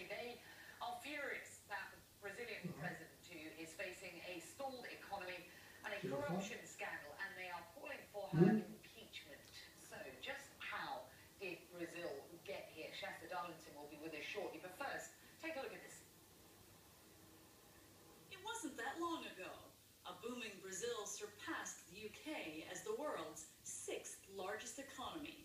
country. They are furious that the Brazilian president, who is facing a stalled economy and a corruption scandal, and they are calling for her impeachment. So just how did Brazil get here? Shasta Darlington will be with us shortly, but first, take a look at this. It wasn't that long ago. A booming Brazil surpassed the UK as the world's sixth largest economy.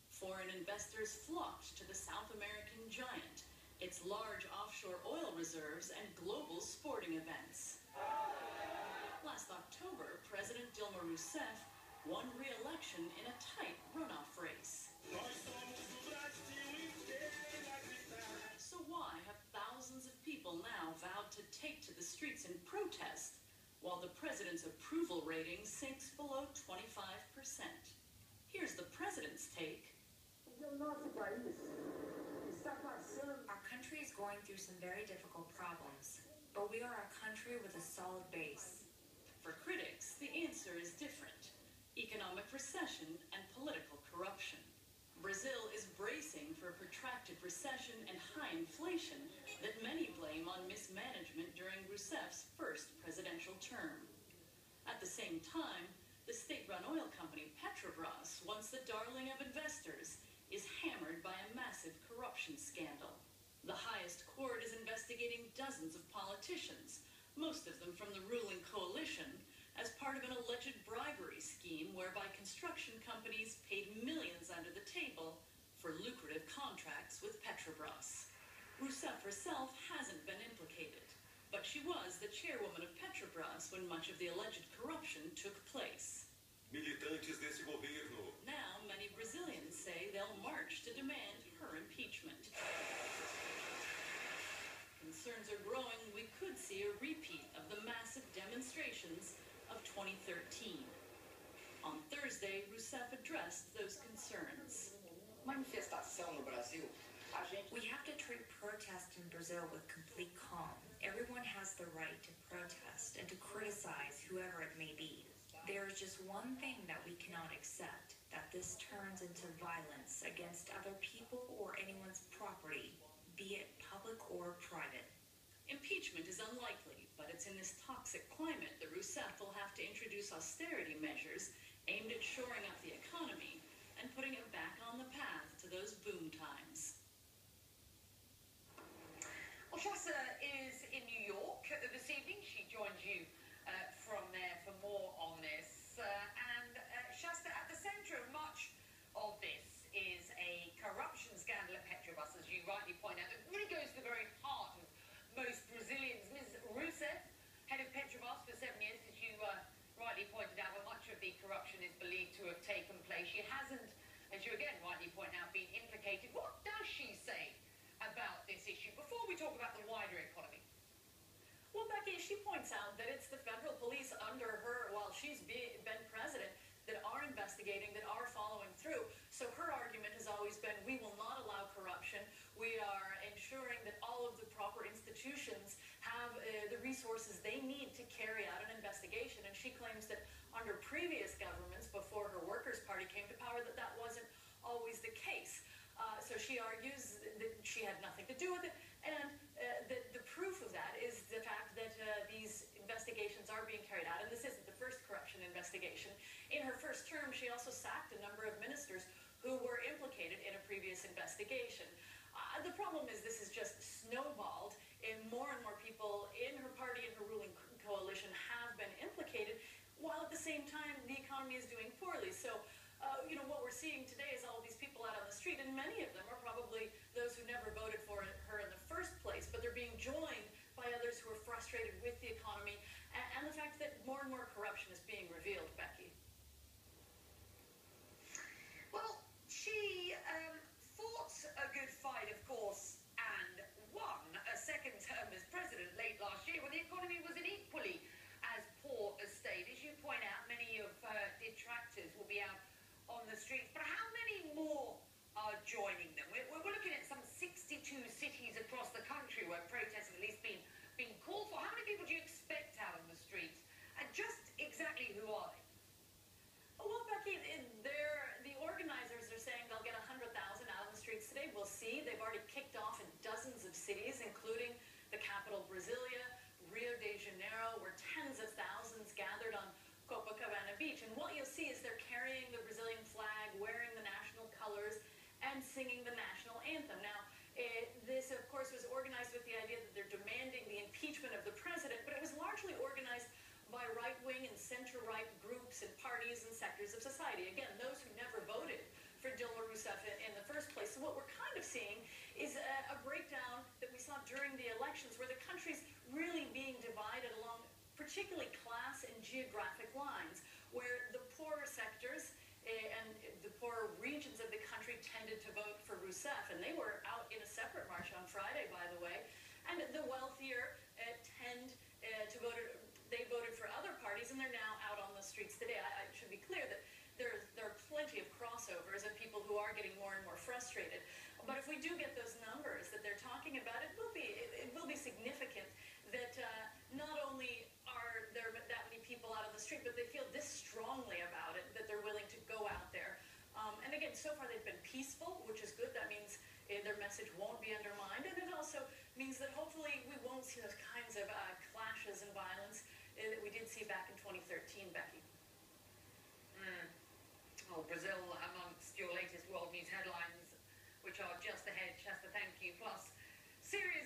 Foreign investors flocked to the South American giant, its large offshore oil reserves and global sporting events. Last October, President Dilma Rousseff won re-election in a tight runoff race. So why have thousands of people now vowed to take to the streets in protest, while the president's approval rating sinks below 25%? Here's the president's take. Our country is going through some very difficult problems, but we are a country with a solid base. For critics, the answer is different: economic recession and political corruption. Brazil is bracing for a protracted recession and high inflation that many blame on mismanagement during Rousseff's first presidential term. At the same time, the state-run oil company Petrobras, once the darling of investors, is hammered by a massive corruption scandal. The highest court is investigating dozens of politicians, most of them from the ruling coalition, as part of an alleged bribery scheme whereby construction companies paid millions under the table for lucrative contracts with Petrobras. Rousseff herself hasn't been implicated, but she was the chairwoman of Petrobras when much of the alleged corruption took place. Militantes desse governo. Now, many Brazilians say they'll march to demand her impeachment. Concerns are growing we could see a repeat of the massive demonstrations of 2013. On Thursday, Rousseff addressed those concerns. Manifestação no Brasil. We have to treat protest in Brazil with complete calm. Everyone has the right to protest and to criticize whoever it may be. There is just one thing that we cannot accept: that this turns into violence against other people or anyone's property, be it public or private. Impeachment is unlikely, but it's in this toxic climate that Rousseff will have to introduce austerity measures aimed at shoring up the economy and putting it back on the path to those boom times. Well, Shasta is in New York this evening. She joins you from there for more on this. Shasta, at the center of much of this is a corruption scandal at Petrobras, as you rightly point out. It really goes to the very heart of most Brazilians. Ms. Rousseff, head of Petrobras for 7 years, as you rightly pointed out, where much of the corruption is believed to have taken place. She hasn't, as you again rightly point out, been implicated. What does she say about this issue before we talk about the wider economy? Well, Becky, she points out that it's the federal police under her, while she's been president, that are investigating, that are following through. So her argument has always been, we will not allow corruption. We are ensuring that all of the proper institutions have the resources they need to carry out an investigation. And she claims that under previous governments, before her Workers' Party came to power, that wasn't always the case. So she argues that she had nothing to do with it, and the proof of that is the fact that these investigations are being carried out, and this isn't the first corruption investigation. In her first term, she also sacked a number of ministers who were implicated in a previous investigation. The problem is this has just snowballed, and more people in her party and her ruling coalition have been implicated, while at the same time the economy is doing poorly. So what we're seeing today is all these people out on the street, and many of them are probably those who never voted for her in the first place, but they're being joined by others who are frustrated with the economy and the fact that more and more corruption is being revealed, Becky. Well, she fought a good fight, of course, and won a second term as president late last year when the economy was in equally as poor a state. As you point out, many of her detractors will be out on the streets, but how many more are joining them? We're looking at some 62 cities across the country where protests have at least been called for. How many people do you expect out on the streets? And just exactly who are they? Well, Becky, the organizers are saying they'll get 100,000 out on the streets today. We'll see. They've already kicked off in dozens of cities. singing the national anthem. Now, this, of course, was organized with the idea that they're demanding the impeachment of the president, but it was largely organized by right-wing and center-right groups and parties and sectors of society. Again, those who never voted for Dilma Rousseff in the first place. So what we're kind of seeing is a breakdown that we saw during the elections, where the country's really being divided along particularly class and geographic lines, where the poorer sectors and the poorer regions of the country tended to vote for Rousseff, and they were out in a separate march on Friday, by the way, and the wealthier tend to vote. They voted for other parties, and they're now out on the streets today. I should be clear that there are plenty of crossovers and people who are getting more and more frustrated. But if we do get those numbers that they're talking about, it will be significant that not only are there that many people out on the street, but they feel this strongly about it, that they're willing to go out there. And again, so far they've been peaceful, which is good. That means their message won't be undermined, and it also means that hopefully we won't see those kinds of clashes and violence that we did see back in 2013, Becky. Well, Brazil amongst your latest world news headlines, which are just ahead. Shasta, thank you. Plus, series